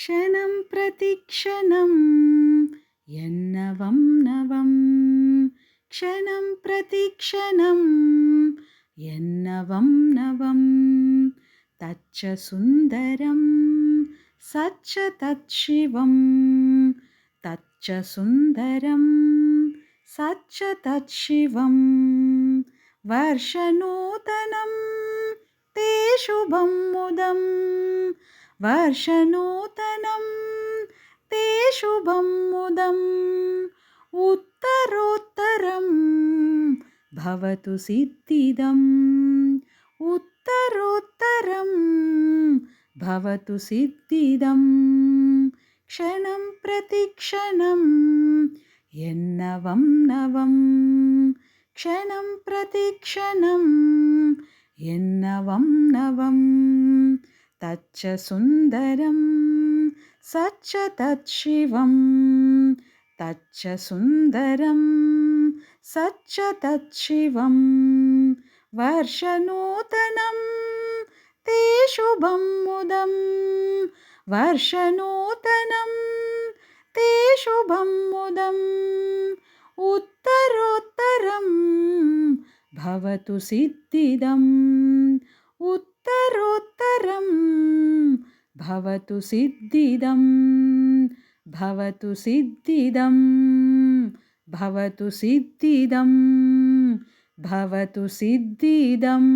क्षणं प्रतिक्षणं यन्नवं नवं क्षणं प्रतिक्षणं यन्नवं नवं तच्च सुन्दरं सच्च तच्छिवं तच्च सुन्दरं सच्च तच्छिवं वर्षनूतनं ते शुभं मुदं वर्षनूतनं ते शुभं मुदम् उत्तरोत्तरं भवतु सिद्धिदम् उत्तरोत्तरं भवतु सिद्धिदम् क्षणं प्रतिक्षणं यन्नवं नवं क्षणं प्रतिक्षणं यन्नवं नवं तच्च सुन्दरं सच्च तच्छिवं तच्च सुन्दरं सच्च तच्छिवं वर्षनूतनं ते शुभं मुदं वर्षनूतनं ते शुभं मुदम् उत्तरोत्तरं भवतु सिद्धिदम् उत्तरोत्तरं भवतु सिद्धिदम् भवतु सिद्धिदम् भवतु सिद्धिदम् भवतु सिद्धिदम्